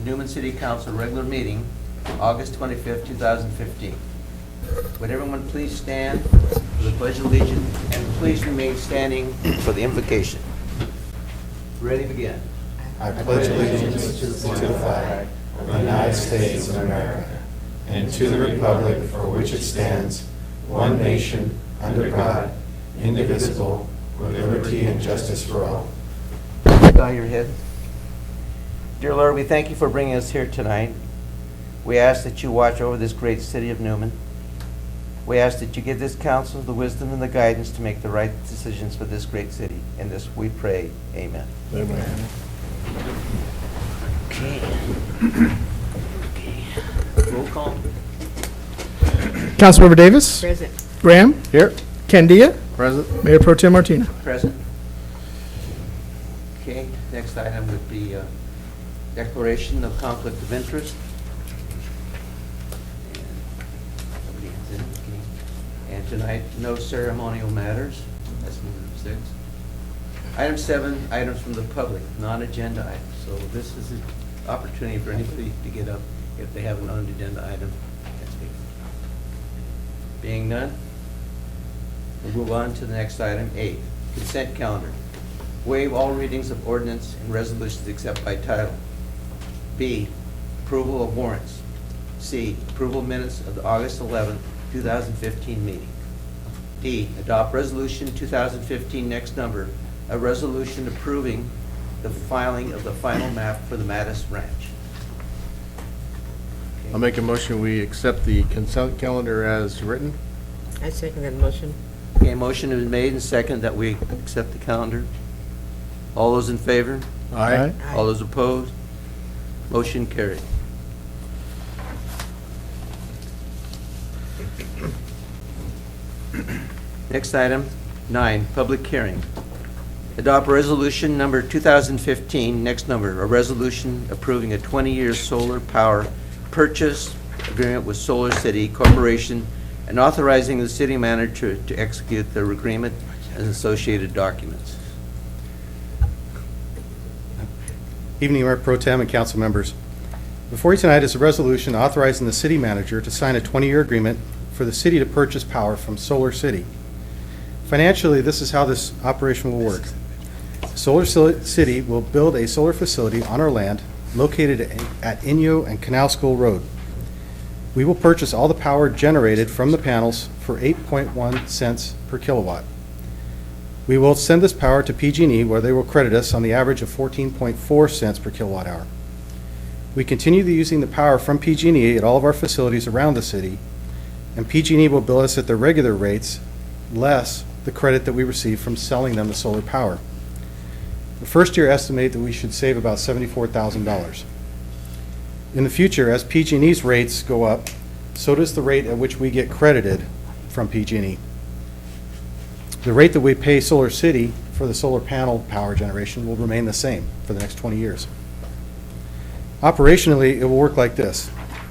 Newman City Council regular meeting, August 25th, 2015. Would everyone please stand for the Pledge of Allegiance and please remain standing for the invocation. Ready, begin. I pledge allegiance to the flag of the United States of America and to the republic for which it stands, one nation, under God, indivisible, with liberty and justice for all. Bow your head. Dear Lord, we thank you for bringing us here tonight. We ask that you watch over this great city of Newman. We ask that you give this council the wisdom and the guidance to make the right decisions for this great city. In this we pray, amen. Amen. Okay. Roll call. Councilmember Davis. Present. Graham. Here. Candia. Present. Mayor Pro Tem Martina. Present. Okay, next item would be declaration of conflict of interest. And nobody has any, okay. And tonight, no ceremonial matters. That's number 6. Item 7, items from the public, non-agenda items. So this is an opportunity for anybody to get up if they have an non-agenda item. and speak. Being none, we'll move on to the next item, 8, consent calendar. Waive all readings of ordinance and resolutions except by title. B, approval of warrants. C, approval minutes of the August 11th, 2015 meeting. D, adopt resolution 2015 next number, a resolution approving the filing of the final map for the Mattis Ranch. Okay. I'll make a motion, we accept the consent calendar as written. I second that motion. Okay, motion has been made and second that we accept the calendar. All those in favor? Aye. All those opposed? Motion carried. Next item, 9, public hearing. Adopt resolution number 2015, next number, a resolution approving a 20-year solar power purchase agreement with Solar City Corporation and authorizing the city manager to execute the agreement and associated documents. Evening, Mayor Pro Tem and council members. Before you tonight is a resolution authorizing the city manager to sign a 20-year agreement for the city to purchase power from Solar City. Financially, this is how this operation will work. Solar City will build a solar facility on our land located at Inyo and Canal School Road. We will purchase all the power generated from the panels for 8.1 cents per kilowatt. We will send this power to PG&E, where they will credit us on the average of 14.4 cents per kilowatt hour. We continue using the power from PG&E at all of our facilities around the city, and PG&E will bill us at their regular rates, less the credit that we receive from selling them the solar power. The first year estimate that we should save about $74,000. In the future, as PG&E's rates go up, so does the rate at which we get credited from PG&E. The rate that we pay Solar City for the solar panel power generation will remain the same for the next 20 years. Operationally, it will work like this.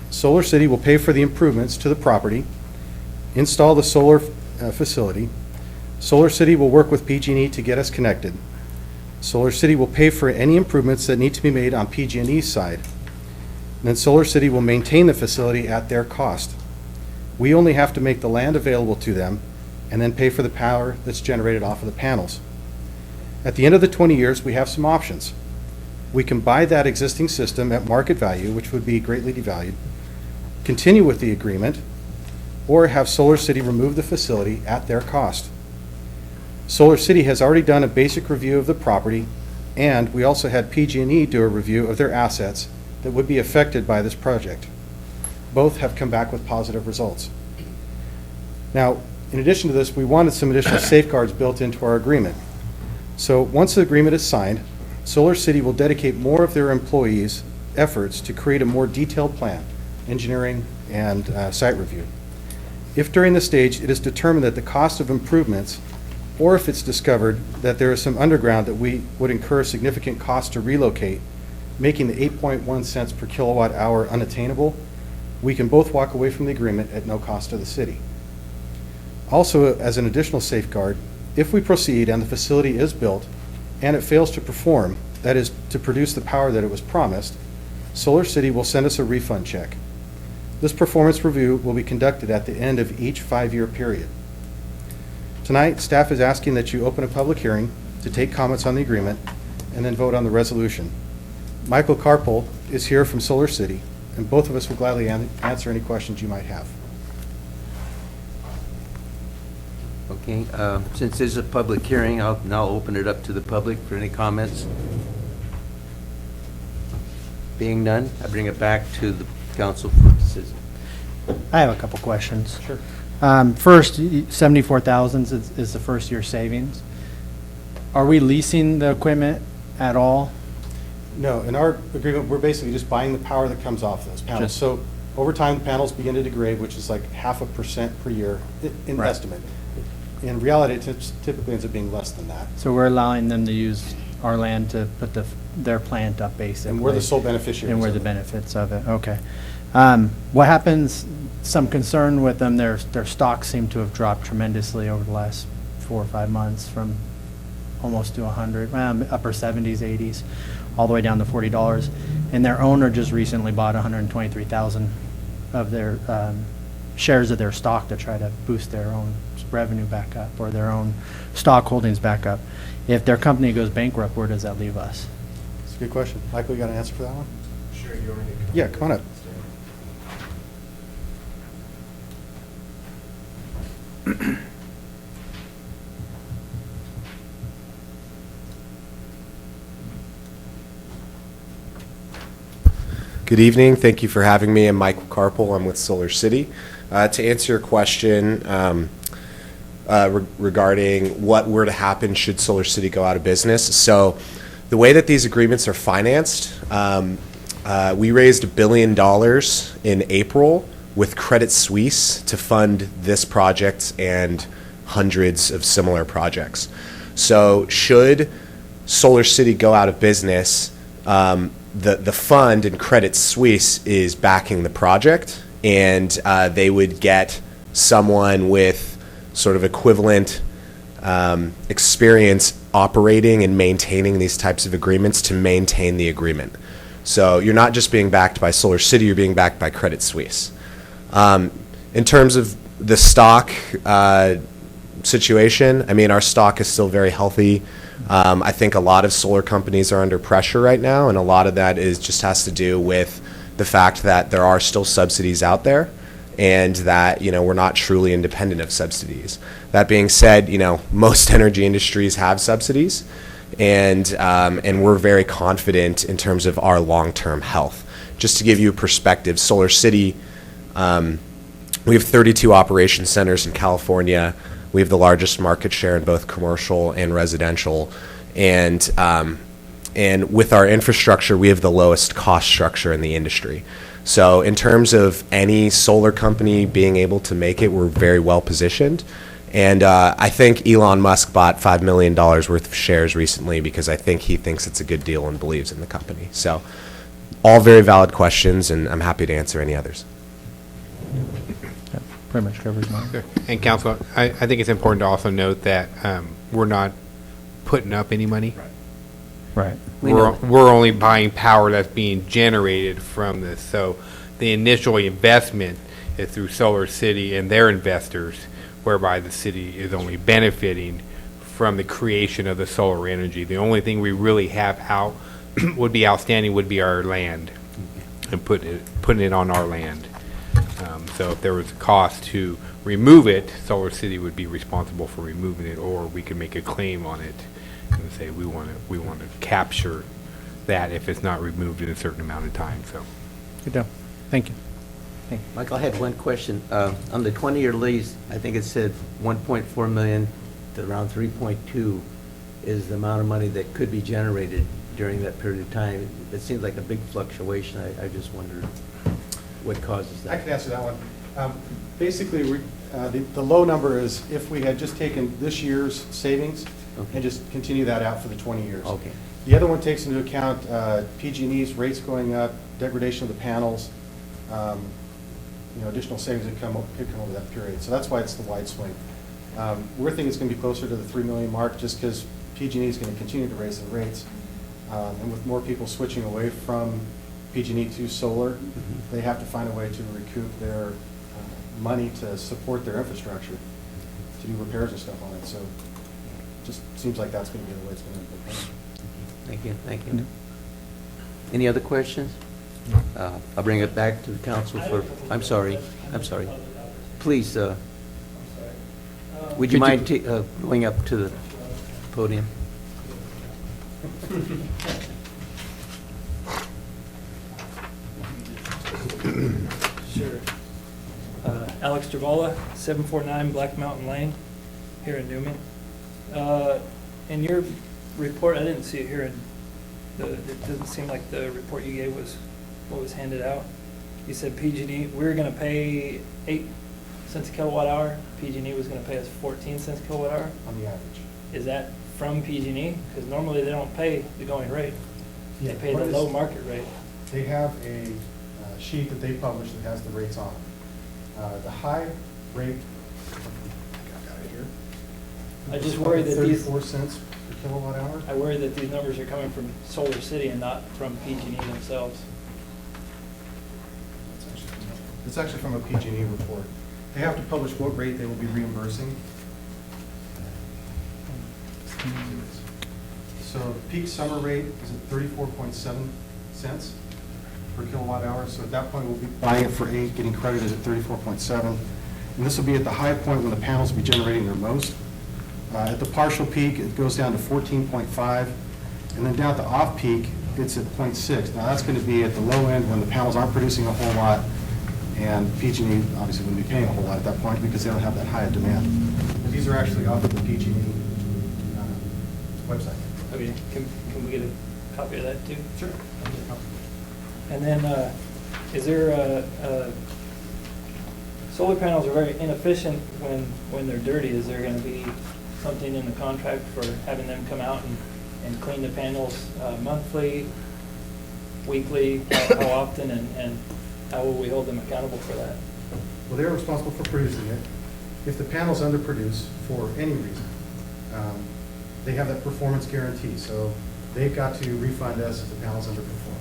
Solar City will pay for the improvements to the property, install the solar facility. Solar City will work with PG&E to get us connected. Solar City will pay for any improvements that need to be made on PG&E's side. And then Solar City will maintain the facility at their cost. We only have to make the land available to them and then pay for the power that's generated off of the panels. At the end of the 20 years, we have some options. We can buy that existing system at market value, which would be greatly devalued, continue with the agreement, or have Solar City remove the facility at their cost. Solar City has already done a basic review of the property, and we also had PG&E do a review of their assets that would be affected by this project. Both have come back with positive results. Now, in addition to this, we wanted some additional safeguards built into our agreement. So once the agreement is signed, Solar City will dedicate more of their employees' efforts to create a more detailed plan, engineering and site review. If during the stage it is determined that the cost of improvements, or if it's discovered that there is some underground that we would incur significant cost to relocate, making the 8.1 cents per kilowatt hour unattainable, we can both walk away from the agreement at no cost to the city. Also, as an additional safeguard, if we proceed and the facility is built and it fails to perform, that is, to produce the power that it was promised, Solar City will send us a refund check. This performance review will be conducted at the end of each 5-year period. Tonight, staff is asking that you open a public hearing to take comments on the agreement and then vote on the resolution. Michael Carpel is here from Solar City, and both of us will gladly answer any questions you might have. Okay, since this is a public hearing, I'll now open it up to the public for any comments. Being none, I bring it back to the council for decision. I have a couple questions. Sure. First, 74,000 is the first year savings. Are we leasing the equipment at all? No, in our agreement, we're basically just buying the power that comes off those panels. Just- So over time, the panels begin to degrade, which is like 0.5% per year in Right. estimate. In reality, it typically ends up being less than that. So we're allowing them to use our land to put their plant up, basically. And we're the sole beneficiaries. And we're of the it. benefits of it, okay. What happens, some concern with them, their stocks seem to have dropped tremendously over the last 4 or 5 months from almost to 100, upper 70s, 80s, all the way down to $40. And their owner just recently bought 123,000 of their shares of their stock to try to boost their own revenue back up, or their own stock holdings back up. If their company goes bankrupt, where does that leave us? It's a good question. Michael, you got an answer for that one? Sure, you want me to come? Yeah, come on up. Good evening. Thank you for having me. I'm Michael Carpel. I'm with Solar City. To answer your question regarding what were to happen should Solar City go out of business. So the way that these agreements are financed, we raised $1 billion in April with Credit Suisse to fund this project and hundreds of similar projects. So should Solar City go out of business, the fund and Credit Suisse is backing the project, and they would get someone with sort of equivalent experience operating and maintaining these types of agreements to maintain the agreement. So you're not just being backed by Solar City, you're being backed by Credit Suisse. In terms of the stock situation, I mean, our stock is still very healthy. I think a lot of solar companies are under pressure right now, and a lot of that just has to do with the fact that there are still subsidies out there, and that we're not truly independent of subsidies. That being said, most energy industries have subsidies, and we're very confident in terms of our long-term health. Just to give you a perspective, Solar City, we have 32 operation centers in California. We have the largest market share in both commercial and residential, and with our infrastructure, we have the lowest cost structure in the industry. So in terms of any solar company being able to make it, we're very well positioned. And I think Elon Musk bought $5 million worth of shares recently because I think he thinks it's a good deal and believes in the company. So all very valid questions, and I'm happy to answer any others. That pretty much covers mine. Sure. And Council, I think it's important to also note that we're not putting up any money. Right. We're only buying power that's being generated from this. So the initial investment is through Solar City and their investors, whereby the city is only benefiting from the creation of the solar energy. The only thing we really have out would be outstanding would be our land, and putting it on our land. So if there was a cost to remove it, Solar City would be responsible for removing it, or we could make a claim on it and say we want to capture that if it's not removed in a certain amount of time. So Good deal. Thank you. Michael, I had one question. On the 20-year lease, I think it said 1.4 million to around 3.2 is the amount of money that could be generated during that period of time. It seems like a big fluctuation. I just wondered what causes that. I can answer that one. Basically, the low number is if we had just taken this year's savings and just continue that out for the 20 years. Okay. The other one takes into account PG&E's rates going up, degradation of the panels, additional savings that could come over that period. So that's why it's the wide swing. We're thinking it's going to be closer to the 3 million mark just because PG&E is going to continue to raise their rates. And with more people switching away from PG&E to solar, they have to find a way to recoup their money to support their infrastructure, to do repairs and stuff on it. So just seems like that's going to be the way it's going to be. Thank you, thank you. Any other questions? I'll bring it back to the council for, I'm sorry. Please, would you mind going up to the podium? Sure. Alex Travala, 749 Black Mountain Lane, here in Newman. In your report, I didn't see it here, it doesn't seem like the report you gave was what was handed out. You said PG&E, we were going to pay 8 cents a kilowatt hour, PG&E was going to pay us 14 cents a kilowatt hour. On the average. Is that from PG&E? Because normally they don't pay the going rate. They Yeah, pay what the is- low market rate. They have a sheet that they publish that has the rates on it. The high rate, I got it here. I just worry that these, 34 cents per kilowatt hour. I worry that these numbers are coming from Solar City and not from PG&E themselves. It's actually from a PG&E report. They have to publish what rate they will be reimbursing. So peak summer rate is at 34.7 cents per kilowatt hour. So at that point, we'll be buying it for 8, getting credited at 34.7. And this will be at the high point when the panels will be generating their most. At the partial peak, it goes down to 14.5. And then down at the off peak, it's at 0.6. Now that's going to be at the low end when the panels aren't producing a whole lot. And PG&E obviously wouldn't be paying a whole lot at that point because they don't have that high a demand. But these are actually off of the PG&E website. Okay, can we get a copy of that too? Sure. And then, is there, solar panels are very inefficient when they're dirty. Is there gonna be something in the contract for having them come out and clean the panels monthly, weekly, how often, and how will we hold them accountable for that? Well, they're responsible for producing it. If the panels underproduce for any reason, they have that performance guarantee, so they've got to refund us if the panels underperform.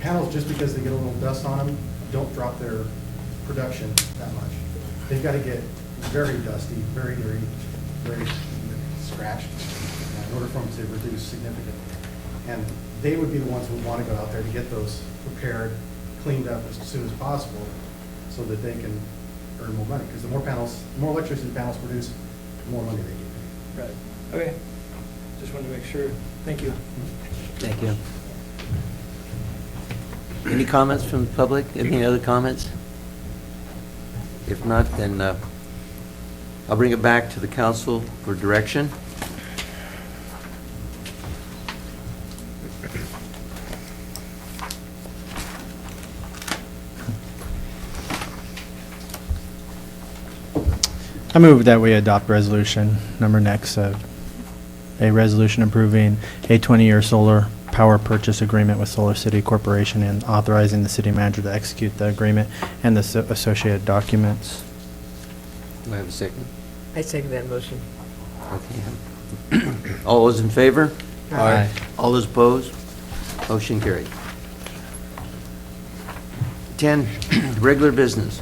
Panels, just because they get a little dust on them, don't drop their production that much. They've got to get very dusty, very dirty, very scratched in order for them to reduce significantly. And they would be the ones who would want to go out there to get those repaired, cleaned up as soon as possible so that they can earn more money. Because the more panels, the more electricity the panels produce, the more money they get paid. Right, okay. Just wanted to make sure. Thank you. Thank you. Any comments from the public? Any other comments? If not, then I'll bring it back to the council for direction. I move that we adopt resolution number next, a resolution approving a 20-year solar power purchase agreement with Solar City Corporation and authorizing the city manager to execute the agreement and the associated documents. Do I have a second? I second that motion. Okay. All those in favor? Aye. All those opposed? Motion carried. 10, regular business.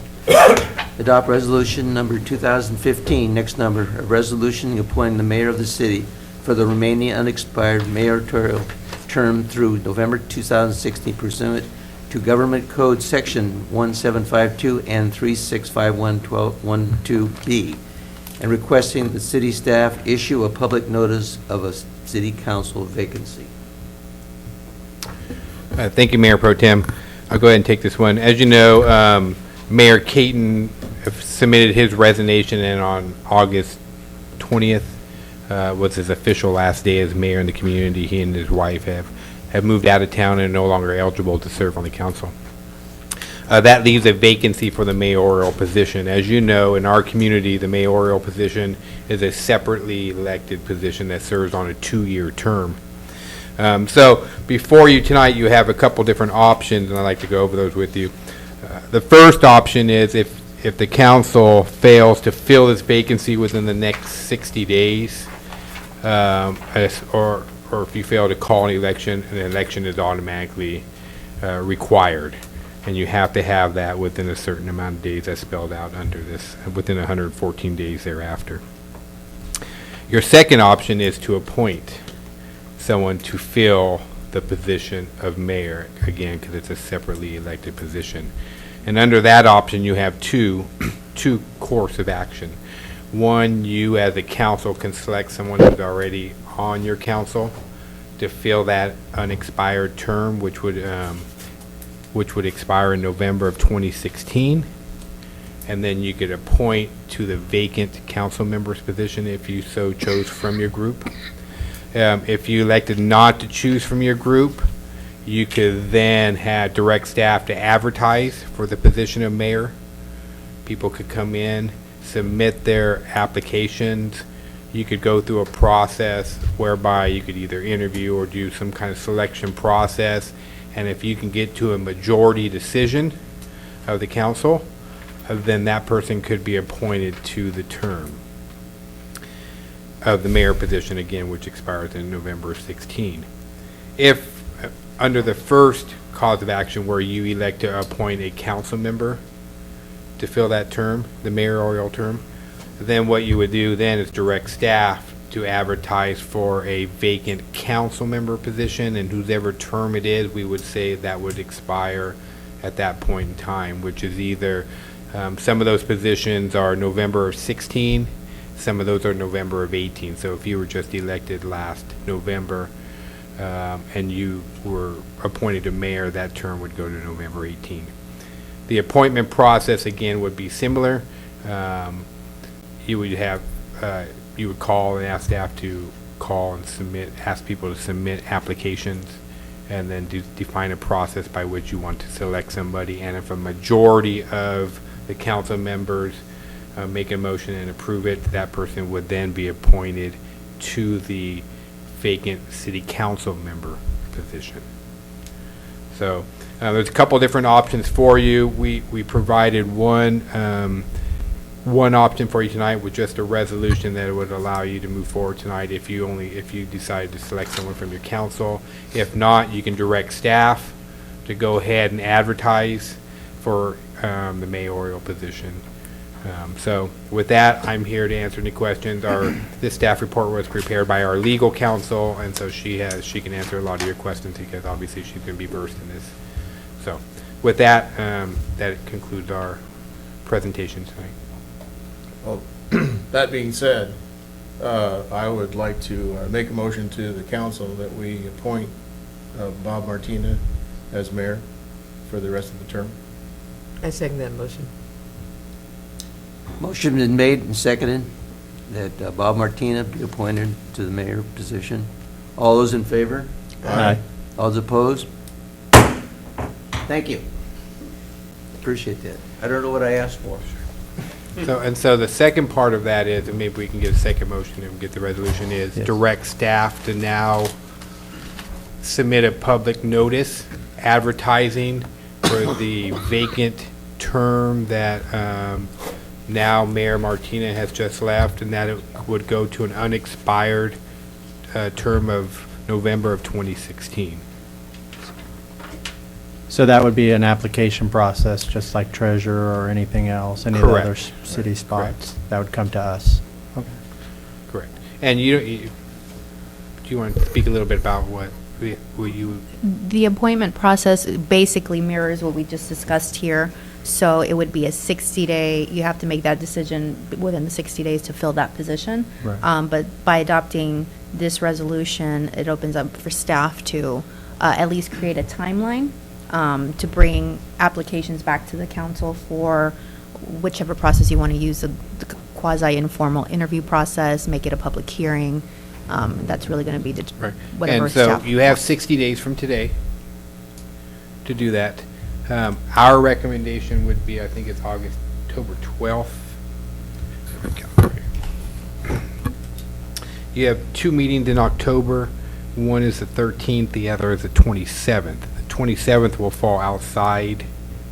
Adopt resolution number 2015, next number, a resolution appointing the mayor of the city for the remaining unexpired mayoral term through November 2016 pursuant to Government Code Section 1752 and 365112B, and requesting the city staff issue a public notice of a city council vacancy. Thank you, Mayor Pro Tem. I'll go ahead and take this one. As you know, Mayor Caton submitted his resignation, and on August 20th was his official last day as mayor in the community. He and his wife have moved out of town and are no longer eligible to serve on the council. That leaves a vacancy for the mayoral position. As you know, in our community, the mayoral position is a separately elected position that serves on a 2-year term. So before you tonight, you have a couple different options, and I'd like to go over those with you. The first option is if the council fails to fill this vacancy within the next 60 days, or if you fail to call an election is automatically required. And you have to have that within a certain amount of days as spelled out under this, within 114 days thereafter. Your second option is to appoint someone to fill the position of mayor, again, because it's a separately elected position. And under that option, you have two course of action. One, you as a council can select someone who's already on your council to fill that unexpired term, which would expire in November of 2016. And then you could appoint to the vacant council member's position if you so chose from your group. If you elected not to choose from your group, you could then have direct staff to advertise for the position of mayor. People could come in, submit their applications. You could go through a process whereby you could either interview or do some kind of selection process. And if you can get to a majority decision of the council, then that person could be appointed to the term of the mayor position, again, which expires in November 16. If, under the first cause of action where you elect to appoint a council member to fill that term, the mayoral term, then what you would do then is direct staff to advertise for a vacant council member position, and whoever term it is, we would say that would expire at that point in time, which is either, some of those positions are November of 16, some of those are November of 18. So if you were just elected last November and you were appointed a mayor, that term would go to November 18. The appointment process, again, would be similar. You would call and ask staff to call and ask people to submit applications, and then define a process by which you want to select somebody. And if a majority of the council members make a motion and approve it, that person would then be appointed to the vacant city council member position. So there's a couple different options for you. We provided one option for you tonight with just a resolution that would allow you to move forward tonight if you decide to select someone from your council. If not, you can direct staff to go ahead and advertise for the mayoral position. So with that, I'm here to answer any questions. This staff report was prepared by our legal counsel, and so she can answer a lot of your questions because obviously she's going to be versed in this. So with that, that concludes our presentation tonight. Well, that being said, I would like to make a motion to the council that we appoint Bob Martina as mayor for the rest of the term. I second that motion. Motion been made and seconded that Bob Martina be appointed to the mayor position. All those in favor? Aye. All those opposed? Thank you. Appreciate that. I don't know what I asked for. So the second part of that is, and maybe we can get a second motion and get the resolution, is Yes. direct staff to now submit a public notice advertising for the vacant term that now Mayor Martina has just left, and that it would go to an unexpired term of November of 2016. So that would be an application process, just like treasurer or anything else, any of the Correct. other city Correct. spots? That would come to us? Okay. Correct. And do you want to speak a little bit about what you... The appointment process basically mirrors what we just discussed here. So it would be a 60-day, you have to make that decision within the 60 days to fill that position. Right. But by adopting this resolution, it opens up for staff to at least create a timeline to bring applications back to the council for whichever process you want to use, the quasi-informal interview process, make it a public hearing. That's really going to be the Right. whatever And so staff you have wants. 60 days from today to do that. Our recommendation would be, I think it's October 12th. You have two meetings in October. One is the 13th, the other is the 27th. The 27th will fall outside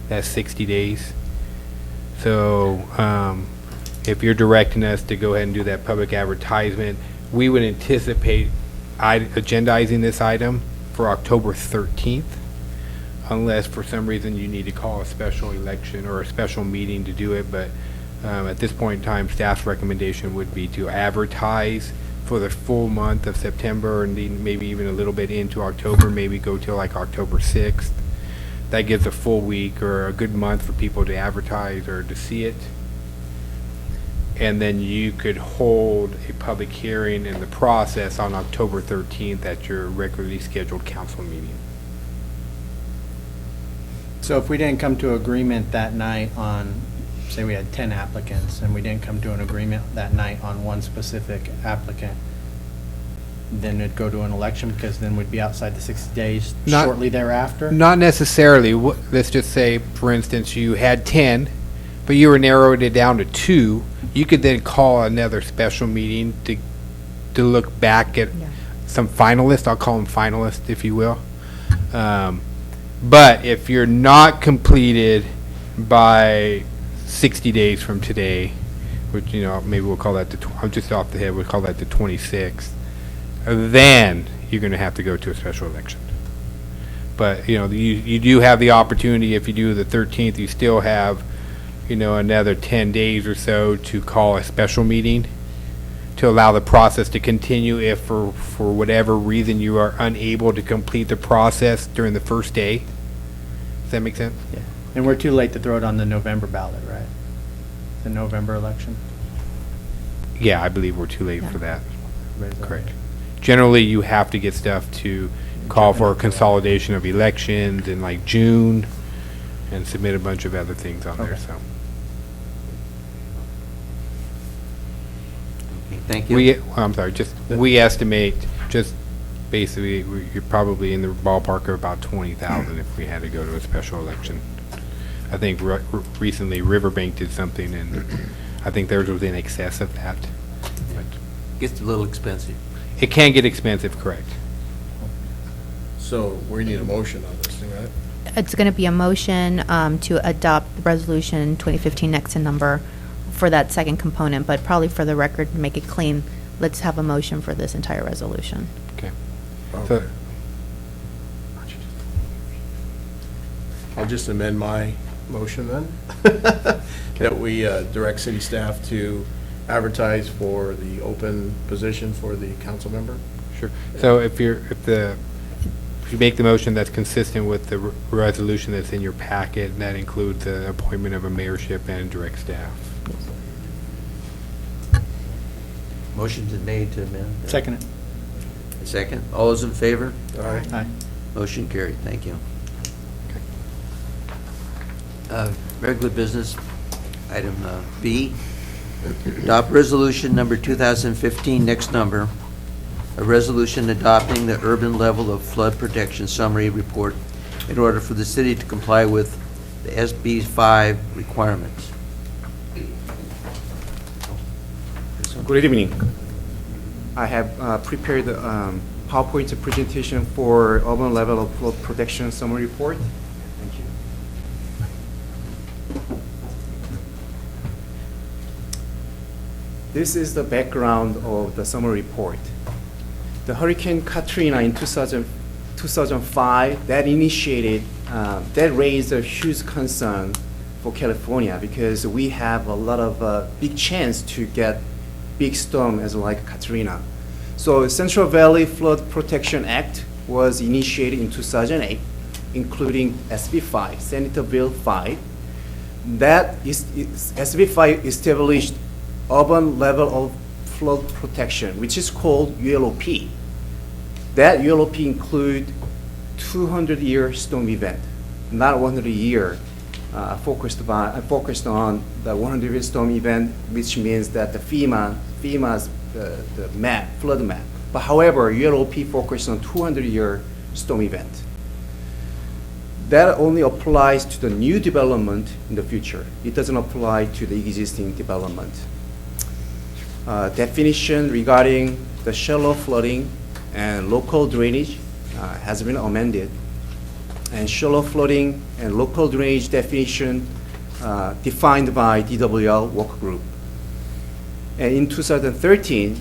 that 60 days. So if you're directing us to go ahead and do that public advertisement, we would anticipate agendizing this item for October 13th. unless for some reason you need to call a special election or a special meeting to do it, but at this point in time, staff's recommendation would be to advertise for the full month of September and then maybe even a little bit into October, maybe go till like October 6th. That gives a full week or a good month for people to advertise or to see it. And then you could hold a public hearing in the process on October 13th at your regularly scheduled council meeting. So if we didn't come to agreement that night on, say we had 10 applicants, and we didn't come to an agreement that night on one specific applicant, then it'd go to an election, because then we'd be outside the 60 days Not- shortly thereafter? Not necessarily. Let's just say, for instance, you had 10, but you were narrowed it down to 2. You could then call another special meeting to look back at Yeah. some finalists. I'll call them finalists, if you will. But if you're not completed by 60 days from today, which, maybe we'll call that I'm just off the head, we'll call that the 26th, then you're going to have to go to a special election. But, you do have the opportunity, if you do the 13th, you still have, another 10 days or so to call a special meeting to allow the process to continue if for whatever reason you are unable to complete the process during the first day. Does that make sense? Yeah. And we're too late to throw it on the November ballot, right? The November election? Yeah, I believe we're too late Yeah. for that. Everybody's Correct. okay. Generally, you have to get stuff to call for a consolidation of elections in like June and submit a bunch of other things on there, Okay. so. Okay, thank you. I'm sorry, we estimate, basically, you're probably in the ballpark of about 20,000 if we had to go to a special election. I think recently Riverbank did something, and I think theirs was in excess of that. But Gets a little expensive. it can get expensive, correct? So we need a motion on this thing, right? It's going to be a motion to adopt the resolution 2015 next in number for that second component, but probably for the record, to make it clean, let's have a motion for this entire resolution. Okay. Okay. I'll just amend my motion then, that we direct city staff to advertise for the open position for the council member. Sure. So if you make the motion that's consistent with the resolution that's in your packet, and that includes the appointment of a mayorship and direct staff. Motion's been made to amend. Second it. Second. All those in favor? All right. Aye. Motion carried. Thank you. Regular business, item B. Adopt resolution number 2015, next number. A resolution adopting the urban level of flood protection summary report in order for the city to comply with the SB 5 requirements. Good evening. I have prepared the PowerPoint presentation for urban level of flood protection summary report. Thank you. This is the background of the summary report. The Hurricane Katrina in 2005, that initiated, that raised a huge concern for California because we have a lot of big chance to get big storm as like Katrina. So Central Valley Flood Protection Act was initiated in 2008, including SB 5, Senator Bill 5. SB 5 established urban level of flood protection, which is called ULOP. That ULOP include 200-year storm event, not 100-year, focused on the 100-year storm event, which means that the FEMA's the map, flood map. But however, ULOP focused on 200-year storm event. That only applies to the new development in the future. It doesn't apply to the existing development. Definition regarding the shallow flooding and local drainage has been amended. And shallow flooding and local drainage definition defined by DWL work group. And in 2013,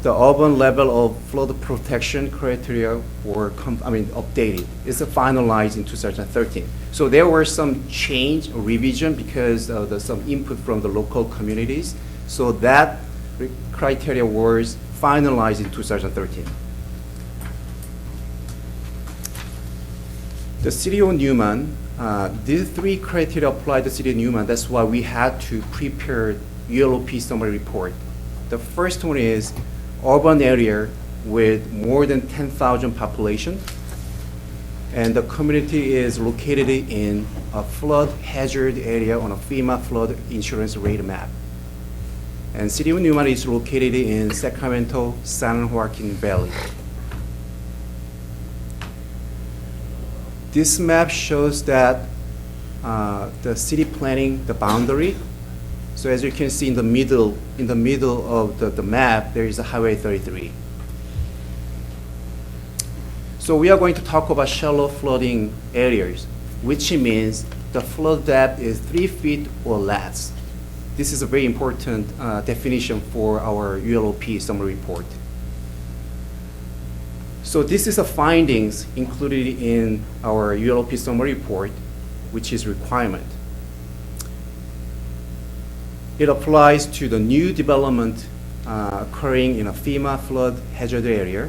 the urban level of flood protection criteria were, updated. It's finalized in 2013. So there were some change or revision because of some input from the local communities. So that criteria was finalized in 2013. The city of Newman, these three criteria apply to city of Newman. That's why we had to prepare ULOP summary report. The first one is urban area with more than 10,000 population, and the community is located in a flood hazard area on a FEMA flood insurance rate map. And city of Newman is located in Sacramento, San Joaquin Valley. This map shows that the city planning, the boundary. So as you can see in the middle of the map, there is a Highway 33. So we are going to talk about shallow flooding areas, which means the flood depth is 3 feet or less. This is a very important definition for our ULOP summary report. So this is the findings included in our ULOP summary report, which is requirement. It applies to the new development occurring in a FEMA flood hazard area,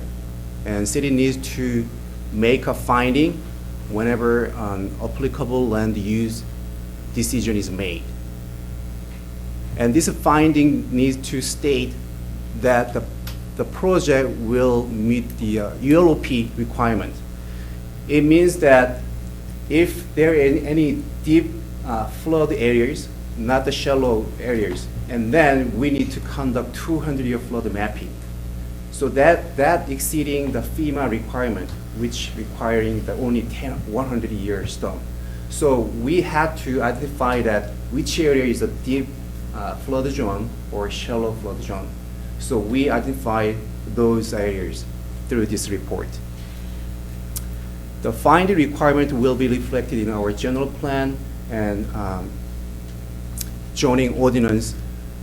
and city needs to make a finding whenever an applicable land use decision is made. And this finding needs to state that the project will meet the ULOP requirement. It means that if there are any deep flood areas, not the shallow areas, and then we need to conduct 200-year flood mapping. So that exceeding the FEMA requirement, which requiring the only 100-year storm. So we had to identify that which area is a deep flood zone or shallow flood zone. So we identify those areas through this report. The finding requirement will be reflected in our general plan and zoning ordinance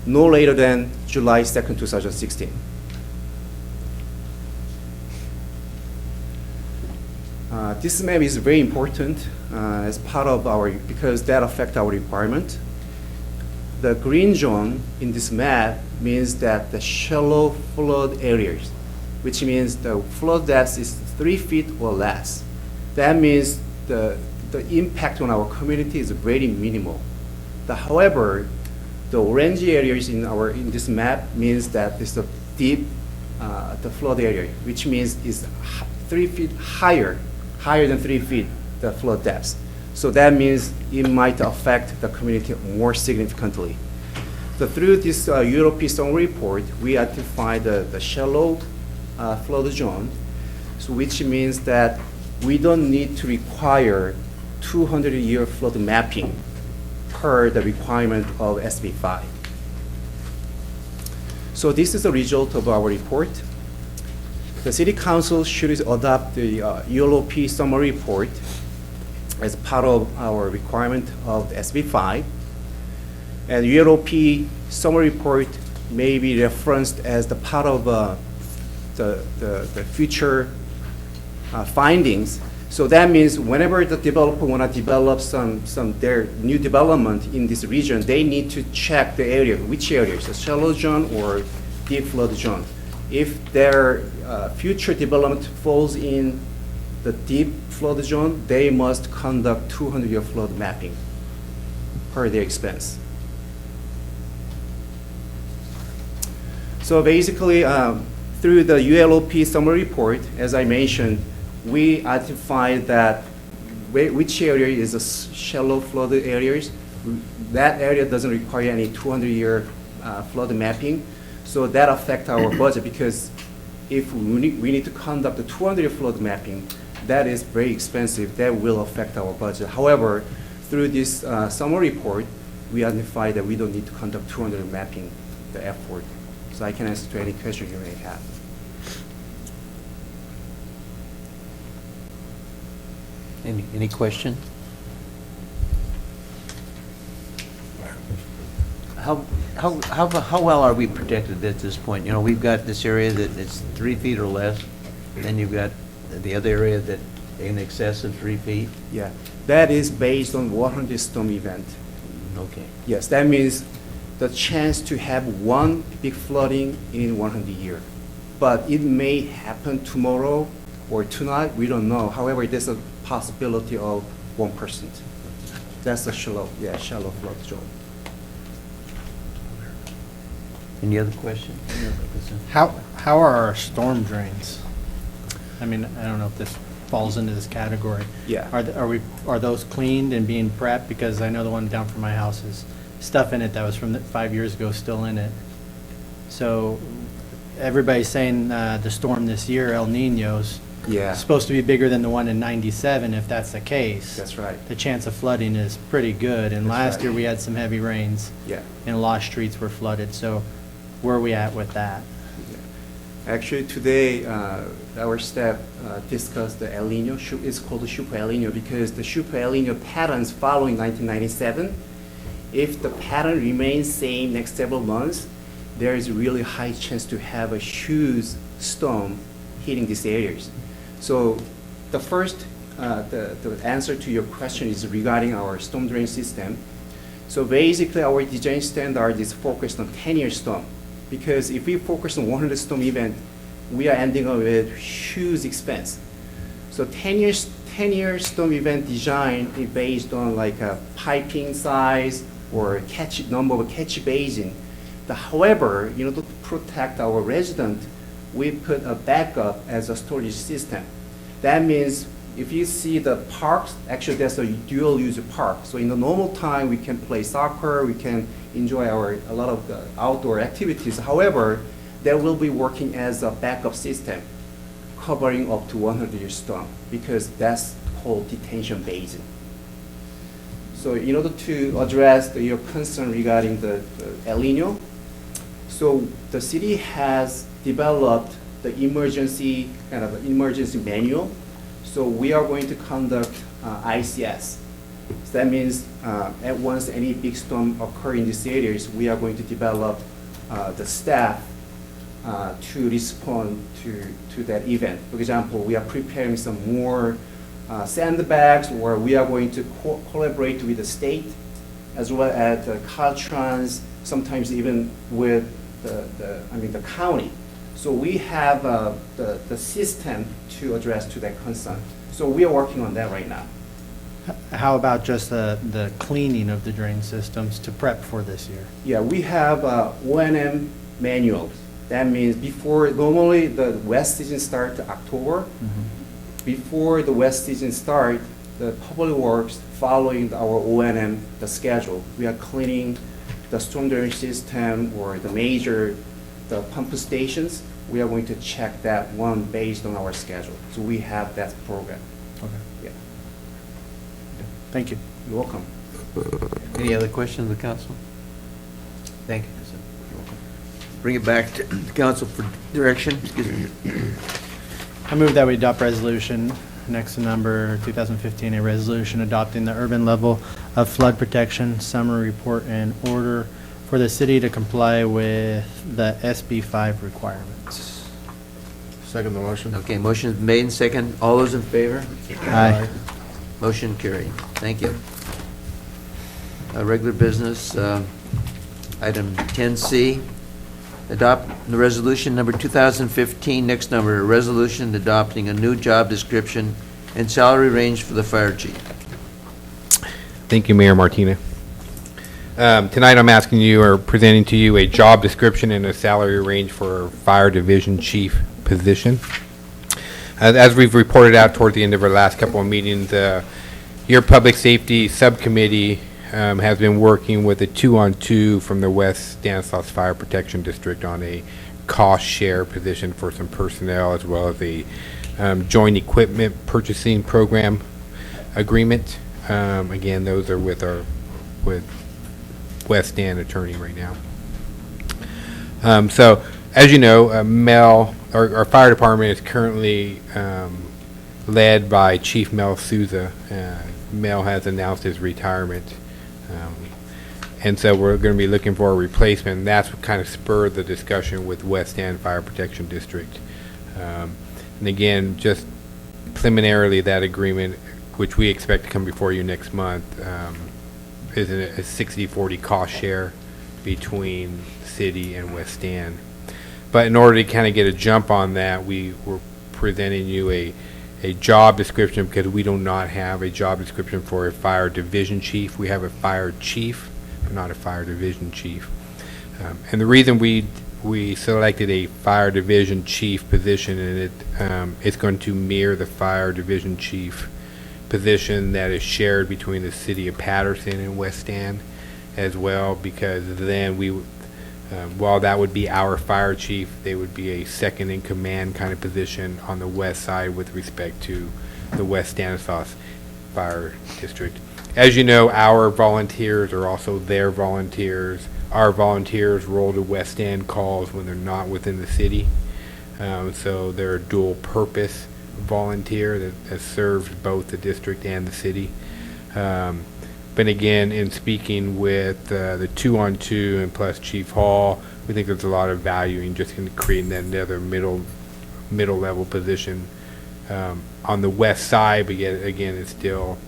no later than July 2nd, 2016. This map is very important as part of because that affects our requirement. The green zone in this map means that the shallow flood areas, which means the flood depth is 3 feet or less. That means the impact on our community is very minimal. However, the orange areas in this map means that it's a deep the flood area, which means is 3 feet higher than 3 feet the flood depth. So that means it might affect the community more significantly. So through this ULOP summary report, we identify the shallow flood zone, so which means that we don't need to require 200-year flood mapping per the requirement of SB 5. So this is the result of our report. The City Council should adopt the ULOP summary report as part of our requirement of SB 5. And ULOP summary report may be referenced as the part of the future findings. So that means whenever the developer want to develop their new development in this region, they need to check the area, which areas, a shallow zone or deep flood zone. If their future development falls in the deep flood zone, they must conduct 200-year flood mapping per their expense. So basically, through the ULOP summary report, as I mentioned, we identified that which area is a shallow flooded areas. That area doesn't require any 200-year flood mapping. So that affects our budget because if we need to conduct the 200-year flood mapping, that is very expensive. That will affect our budget. However, through this summary report, we identified that we don't need to conduct 200 mapping the effort. So I can answer to any question you may have. Any question? how well are we protected at this point? You know, we've got this area that it's 3 feet or less, then you've got the other area that in excess of 3 feet. Yeah, that is based on 100 storm event. Okay. Yes, that means the chance to have one big flooding in 100 year. But it may happen tomorrow or tonight, we don't know. However, there's a possibility of 1%. That's a shallow flood zone. Any other questions? Any other concerns? How are our storm drains? I mean, I don't know if this falls into this category. Yeah. Are those cleaned and being prepped? Because I know the one down from my house is stuff in it that was from 5 years ago still in it. So everybody's saying the storm this year, El Niño's, Yeah. supposed to be bigger than the one in '97. If that's the case, That's right. the chance of flooding is pretty good. And That's last right. year we had some heavy rains Yeah. and a lot of streets were flooded. So where are we at with that? Actually, today, our staff discussed the El Nino. It's called the Super El Nino because the Super El Nino patterns following 1997, if the pattern remains same next several months, there is a really high chance to have a huge storm hitting these areas. So the first, the answer to your question is regarding our storm drain system. So basically, our design standard is focused on 10-year storm. Because if we focus on 100 storm event, we are ending up with huge expense. So 10-year storm event design is based on like a piping size or number of catch basin. However, to protect our resident, we put a backup as a storage system. That means if you see the parks, actually there's a dual use park. So in the normal time, we can play soccer, we can enjoy a lot of the outdoor activities. However, that will be working as a backup system, covering up to 100-year storm, because that's called detention basin. So in order to address your concern regarding the El Nino, so the city has developed the emergency manual. So we are going to conduct ICS. So that means at once any big storm occur in these areas, we are going to develop the staff to respond to that event. For example, we are preparing some more sandbags, or we are going to collaborate with the state as well as the Caltrans, sometimes even with the county. So we have the system to address to that concern. So we are working on that right now. How about just the cleaning of the drain systems to prep for this year? Yeah, we have O&M manuals. That means normally the west season starts October. Before the west season starts, the public works following our O&M, the schedule. We are cleaning the storm drain system or the pump stations. We are going to check that one based on our schedule. So we have that program. Okay. Yeah. Thank you. You're welcome. Any other questions of the council? Thank you, sir. You're welcome. Bring it back to the council for direction. Excuse me. I move that we adopt resolution, next to number 2015, a resolution adopting the urban level of flood protection summary report and order for the city to comply with the SB 5 requirements. Second the motion. Okay, motion is made and second. All those in favor? Aye. Motion carried. Thank you. Regular business, item 10C, adopt the resolution number 2015, next number, a resolution adopting a new job description and salary range for the fire chief. Thank you, Mayor Martina. Tonight, I'm asking you or presenting to you a job description and a salary range for fire division chief position. As we've reported out toward the end of our last couple of meetings, your public safety subcommittee has been working with a 2-on-2 from the West Stanislaus Fire Protection District on a cost share position for some personnel, as well as a joint equipment purchasing program agreement. Again, those are with West Stan attorney right now. So, as you know, Mel, our fire department is currently led by Chief Mel Souza. Mel has announced his retirement. And so we're going to be looking for a replacement, and that's what kind of spurred the discussion with West End Fire Protection District. And again, just preliminarily, that agreement, which we expect to come before you next month, is a 60-40 cost share between city and West End. But in order to kind of get a jump on that, we were presenting you a job description, because we do not have a job description for a fire division chief. We have a fire chief, but not a fire division chief. And the reason we selected a fire division chief position, and it's going to mirror the fire division chief position that is shared between the city of Patterson and West End as well, because then while that would be our fire chief, they would be a second in command kind of position on the west side with respect to the West Stanislaus Fire District. As you know, our volunteers are also their volunteers. Our volunteers roll to West End calls when they're not within the city. So they're a dual purpose volunteer that serves both the district and the city. But again, in speaking with the 2-on-2 and plus Chief Hall, we think there's a lot of value in just creating that another middle level position on the west side. But yet again, it's still,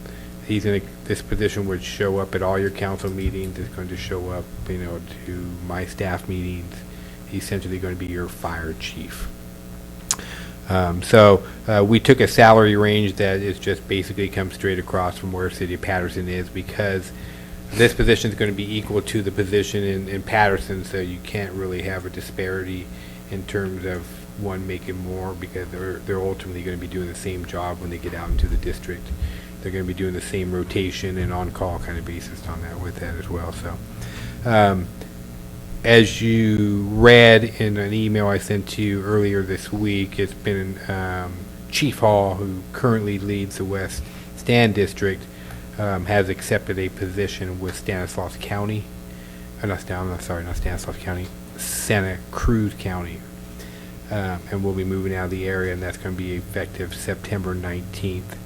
this position would show up at all your council meetings. It's going to show up, to my staff meetings. He's essentially going to be your fire chief. So we took a salary range that is just basically comes straight across from where City of Patterson is, because this position is going to be equal to the position in Patterson, so you can't really have a disparity in terms of one making more, because they're ultimately going to be doing the same job when they get out into the district. They're going to be doing the same rotation and on-call kind of basis on that with that as well. So as you read in an email I sent to you earlier this week, it's been Chief Hall, who currently leads the West Stand District, has accepted a position with Stanislaus County. Not Stanislaus County, Santa Cruz County. And we'll be moving out of the area, and that's going to be effective September 19th.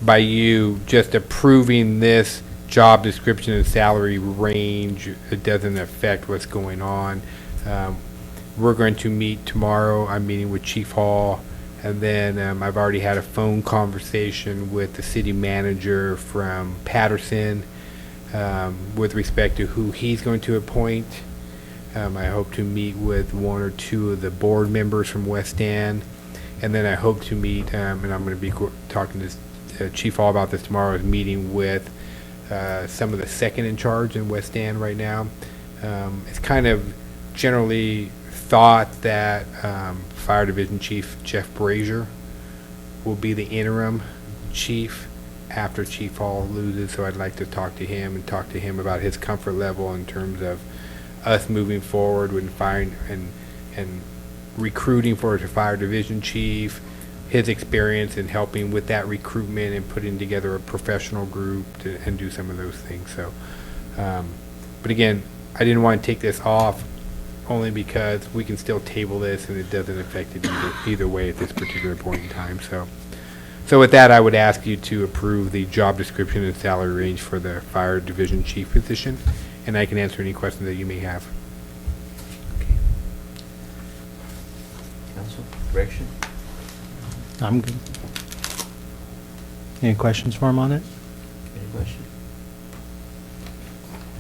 By you just approving this job description and salary range, it doesn't affect what's going on. We're going to meet tomorrow. I'm meeting with Chief Hall, and then I've already had a phone conversation with the city manager from Patterson with respect to who he's going to appoint. I hope to meet with one or two of the board members from West End, and then I hope to meet, and I'm going to be talking to Chief Hall about this tomorrow, is meeting with some of the second in charge in West End right now. It's kind of generally thought that Fire Division Chief Jeff Brazier will be the interim chief after Chief Hall loses, so I'd like to talk to him about his comfort level in terms of us moving forward with firing and recruiting for a Fire Division Chief, his experience in helping with that recruitment and putting together a professional group and do some of those things. So, but again, I didn't want to take this off only because we can still table this and it doesn't affect it either way at this particular point in time. So with that, I would ask you to approve the job description and salary range for the Fire Division Chief position, and I can answer any questions that you may have. Okay. Council, direction? I'm good. Any questions for him on it? Any questions?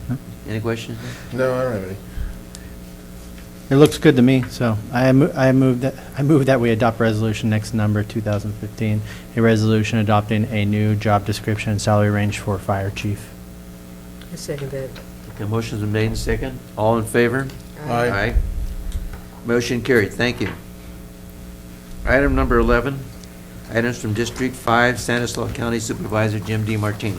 No? Any questions? No, I don't have any. It looks good to me, so I move that we adopt resolution next number 2015, a resolution adopting a new job description and salary range for fire chief. I second that. Okay, motion's been made and second. All in favor? Aye. Motion carried. Thank you. Item number 11, items from District 5, Stanislaus County Supervisor Jim D. Martini.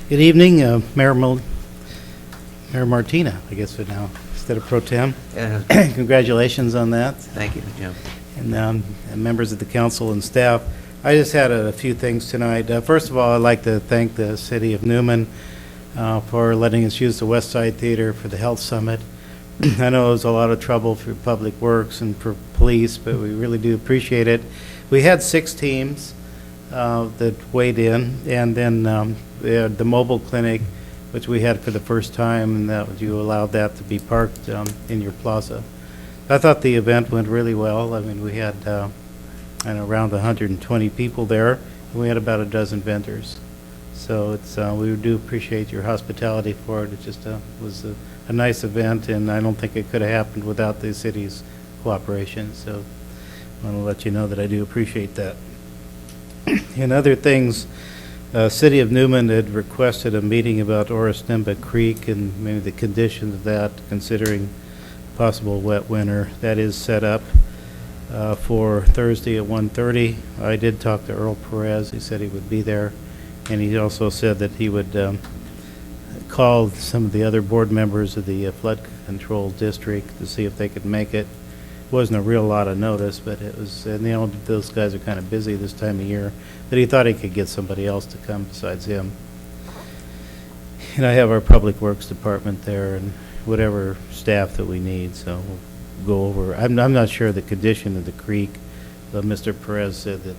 Good evening, Mayor Martina, I guess for now, instead of Pro Tem. Congratulations on that. Thank you, Jim. And members of the council and staff. I just had a few things tonight. First of all, I'd like to thank the city of Newman for letting us use the West Side Theater for the Health Summit. I know it was a lot of trouble for Public Works and for police, but we really do appreciate it. We had 6 teams that weighed in, and then we had the mobile clinic, which we had for the first time, and that you allowed that to be parked in your plaza. I thought the event went really well. I mean, we had around 120 people there, and we had about a dozen vendors. So it's we do appreciate your hospitality for it. It just was a nice event, and I don't think it could have happened without the city's cooperation. So I want to let you know that I do appreciate that. And other things, City of Newman had requested a meeting about Oristemba Creek and maybe the conditions of that, considering possible wet winter. That is set up for Thursday at 1:30. I did talk to Earl Perez. He said he would be there. And he also said that he would call some of the other board members of the flood control district to see if they could make it. Wasn't a real lot of notice, but it was, and those guys are kind of busy this time of year, but he thought he could get somebody else to come besides him. And I have our Public Works Department there and whatever staff that we need, so we'll go over. I'm not sure the condition of the creek, but Mr. Perez said that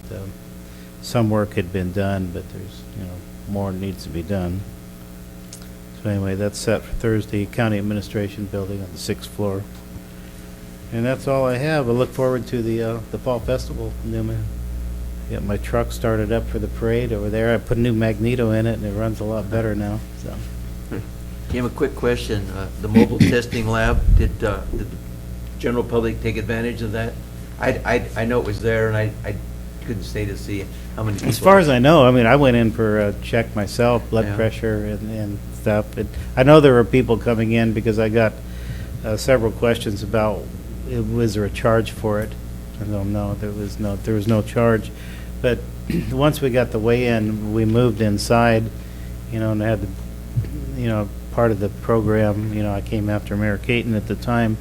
some work had been done, but there's, more needs to be done. So anyway, that's set for Thursday, County Administration Building on the 6th floor. And that's all I have. I look forward to the Fall Festival in Newman. Got my truck started up for the parade over there. I put a new magneto in it, and it runs a lot better now, so. Kim, a quick question. The mobile testing lab, did the general public take advantage of that? I know it was there, and I couldn't stay to see how many people. As far as I know, I mean, I went in for a check myself, blood Yeah. pressure and stuff. I know there were people coming in because I got several questions about, was there a charge for it? I don't know, there was no charge. But once we got the weigh-in, we moved inside, and had the, part of the program, I came after Mayor Caton at the time,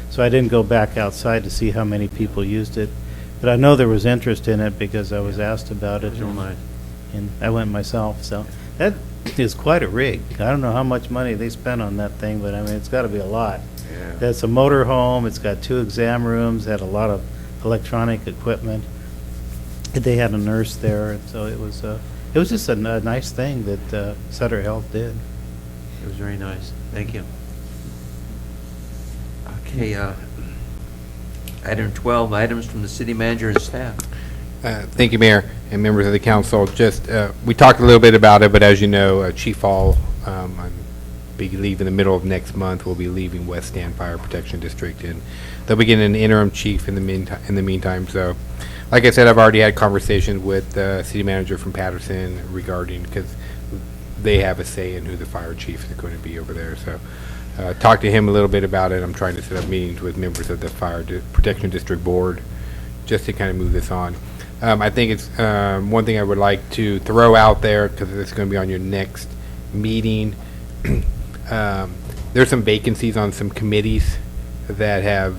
so I didn't go back outside to see how many people used it. But I know there was interest in it because I was asked about it. And I went myself, so that is quite a rig. I don't know how much money they spent on that thing, but I mean, it's got to be a lot. Yeah. That's a motor home, it's got 2 exam rooms, had a lot of electronic equipment. They had a nurse there, and so it was just a nice thing that Sutter Health did. It was very nice. Thank you. Okay, item 12, items from the city manager and staff. Thank you, Mayor and members of the council. Just, we talked a little bit about it, but as you know, Chief Hall, I believe in the middle of next month, will be leaving West Stand Fire Protection District, and they'll be getting an interim chief in the meantime. So, like I said, I've already had conversations with the city manager from Patterson regarding, because they have a say in who the fire chief is going to be over there. So, talked to him a little bit about it. I'm trying to set up meetings with members of the Fire Protection District Board just to kind of move this on. I think it's one thing I would like to throw out there, because it's going to be on your next meeting. There's some vacancies on some committees that have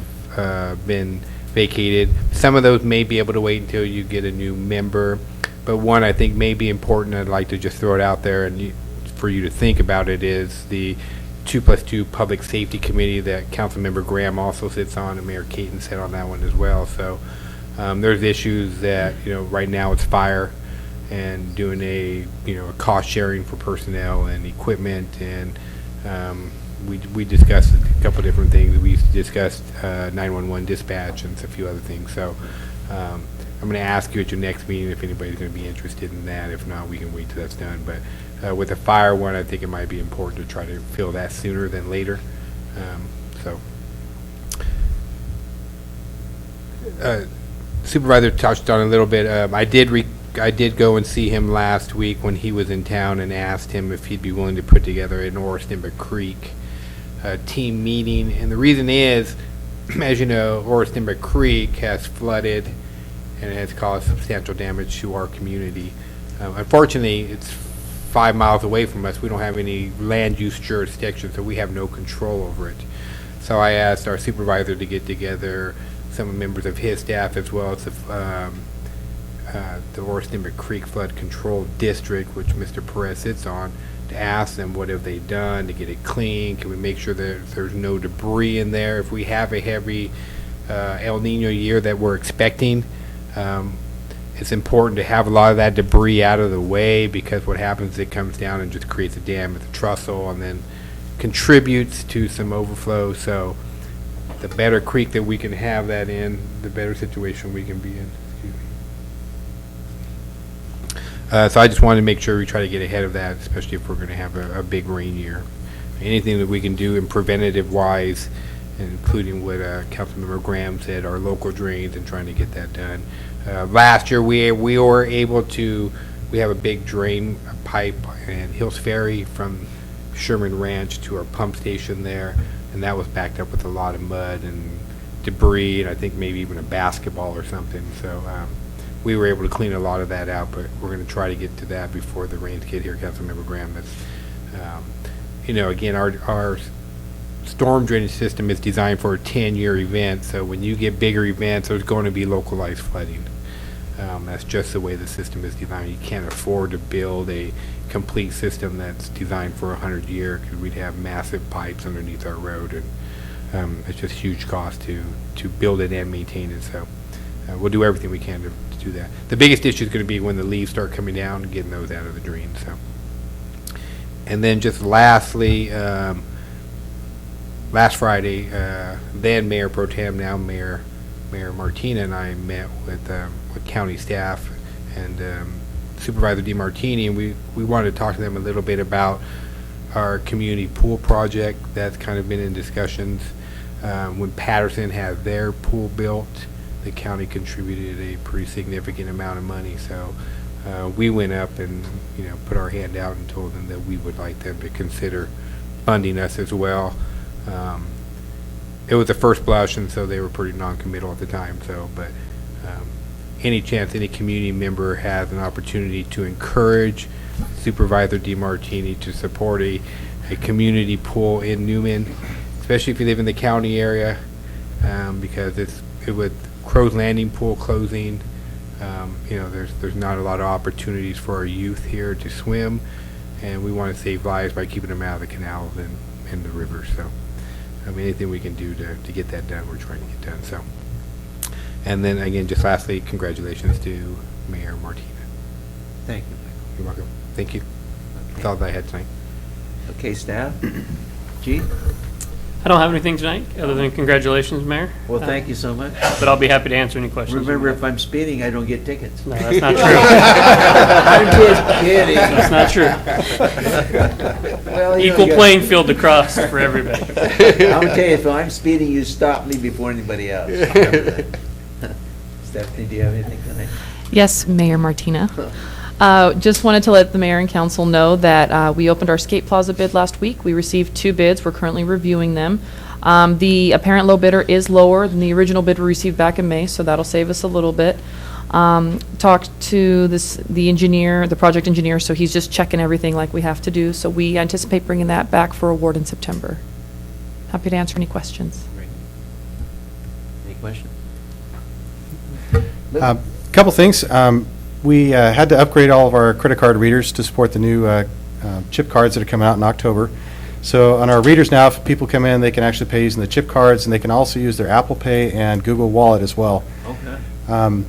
been vacated. Some of those may be able to wait until you get a new member, but one I think may be important, I'd like to just throw it out there and for you to think about it, is the 2+2 Public Safety Committee that Councilmember Graham also sits on, and Mayor Caton sat on that one as well. So there's issues that, right now it's fire and doing a cost sharing for personnel and equipment, and we discussed a couple different things. We discussed 911 dispatch and a few other things. So I'm going to ask you at your next meeting if anybody's going to be interested in that. If not, we can wait till that's done. But with the fire one, I think it might be important to try to fill that sooner than later. Supervisor touched on a little bit. I did go and see him last week when he was in town and asked him if he'd be willing to put together an Oristemba Creek team meeting. And the reason is, as you know, Oristemba Creek has flooded and it has caused substantial damage to our community. Unfortunately, it's 5 miles away from us. We don't have any land use jurisdiction, so we have no control over it. So I asked our supervisor to get together some members of his staff, as well as the Oristemba Creek Flood Control District, which Mr. Perez sits on, to ask them, what have they done to get it clean? Can we make sure that there's no debris in there? If we have a heavy El Nino year that we're expecting, it's important to have a lot of that debris out of the way, because what happens is it comes down and just creates a dam at the trestle and then contributes to some overflow. So the better creek that we can have that in, the better situation we can be in. Excuse me. So I just wanted to make sure we try to get ahead of that, especially if we're going to have a big rain year. Anything that we can do in preventative wise, including what Councilmember Graham said, our local drains, and trying to get that done. Last year, we were able to, we have a big drain pipe in Hills Ferry from Sherman Ranch to our pump station there, and that was backed up with a lot of mud and debris, and I think maybe even a basketball or something. So we were able to clean a lot of that out, but we're going to try to get to that before the rains get here, Councilmember Graham. That's, again, our storm drainage system is designed for a 10-year event, so when you get bigger events, there's going to be localized flooding. That's just the way the system is designed. You can't afford to build a complete system that's designed for 100 years, because we'd have massive pipes underneath our road, and it's just huge cost to build it and maintain it. So we'll do everything we can to do that. The biggest issue is going to be when the leaves start coming down and getting those out of the drain. So, and then just lastly, last Friday, then Mayor Pro Tem, now Mayor Martina, and I met with county staff and Supervisor DeMartini, and we wanted to talk to them a little bit about our community pool project. That's kind of been in discussions. When Patterson had their pool built, the county contributed a pretty significant amount of money. So we went up and put our hand out and told them that we would like them to consider funding us as well. It was the first blush, and so they were pretty non-committal at the time. So, but any chance any community member has an opportunity to encourage Supervisor DeMartini to support a community pool in Newman, especially if you live in the county area, because it with Crow's Landing pool closing, there's not a lot of opportunities for our youth here to swim, and we want to save lives by keeping them out of the canals and the rivers. So, anything we can do to get that done, we're trying to get done. So, and then again, just lastly, congratulations to Mayor Martina. Thank you, Michael. You're welcome. Thank you. That's all that I had tonight. Okay, staff? G? I don't have anything tonight, other than congratulations, Mayor. Well, thank you so much. But I'll be happy to answer any questions. Remember, if I'm speeding, I don't get tickets. No, that's not true. I'm just kidding. That's not true. Well, Equal playing field to cross for everybody. I'm gonna tell you, if I'm speeding, you stop me before anybody else. Stephanie, do you have anything tonight? Yes, Mayor Martina. Just wanted to let the mayor and council know that we opened our skate plaza bid last week. We received 2 bids. We're currently reviewing them. The apparent low bidder is lower than the original bid we received back in May, so that'll save us a little bit. Talked to the engineer, the project engineer, so he's just checking everything like we have to do. So we anticipate bringing that back for award in September. Happy to answer any questions. Great. Any questions? Couple things. We had to upgrade all of our credit card readers to support the new chip cards that are coming out in October. So on our readers now, if people come in, they can actually pay using the chip cards, and they can also use their Apple Pay and Google Wallet as well. Okay.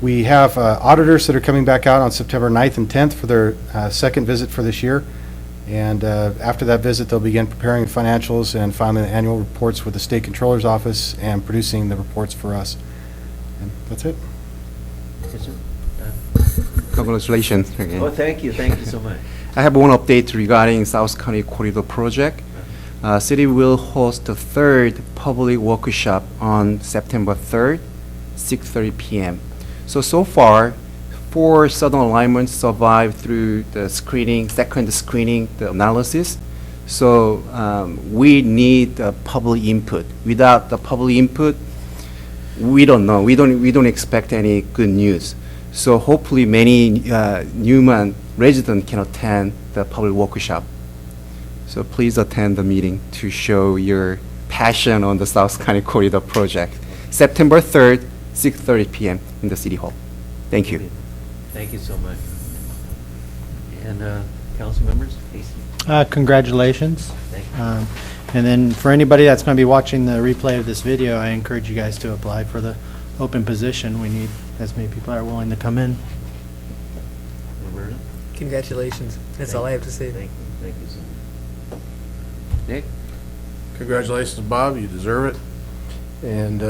We have auditors that are coming back out on September 9th and 10th for their second visit for this year. And after that visit, they'll begin preparing financials and filing the annual reports with the State Controller's Office and producing the reports for us. And that's it. Yes, sir. Congratulations again. Oh, thank you so much. I have one update regarding South County Corridor Project. City will host the 3rd public workshop on September 3rd, 6:30 p.m. So far, 4 southern alignments survived through the second screening, the analysis. So we need public input. Without the public input, we don't know. We don't expect any good news. So hopefully many Newman residents can attend the public workshop. So please attend the meeting to show your passion on the South County Corridor Project. September 3rd, 6:30 p.m. in the City Hall. Thank you. Thank you so much. And council members. Casey? Congratulations. Thank you. And then for anybody that's going to be watching the replay of this video, I encourage you guys to apply for the open position. We need as many people that are willing to come in. Roberta? Congratulations. That's all I have to say. Thank you, thank you so much. Nick? Congratulations, Bob, you deserve it. And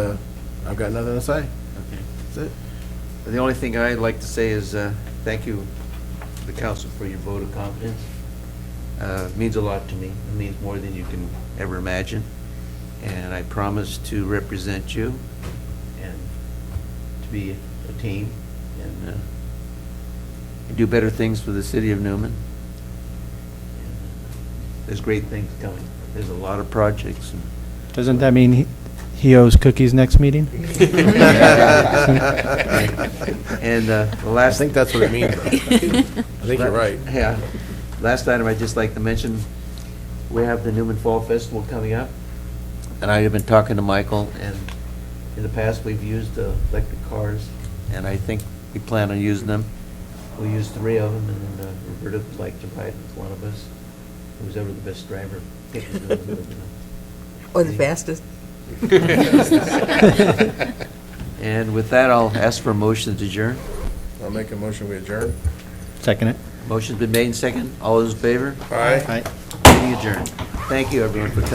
I've got nothing to say. Okay. That's it. The only thing I'd like to say is thank you, the council, for your vote of confidence. It means a lot to me. It means more than you can ever imagine. And I promise to represent you and to be a team and do better things for the city of Newman. And, there's great things coming. There's a lot of projects. And Doesn't that mean he owes cookies next meeting? And the I last think that's what it means. though. I think you're right. Yeah. Last item I'd just like to mention, we have the Newman Fall Festival coming up. And I have been talking to Michael, and in the past, we've used electric cars, and I think we plan on using them. We'll use 3 of them, and then Roberta would like to ride with one of us, who's ever the best driver. Or the fastest. And with that, I'll ask for a motion to adjourn. I'll make a motion, we adjourn. Second it. Motion's been made and second. All those in favor? Aye. Aye. Meeting adjourned. Thank you, everyone, for coming.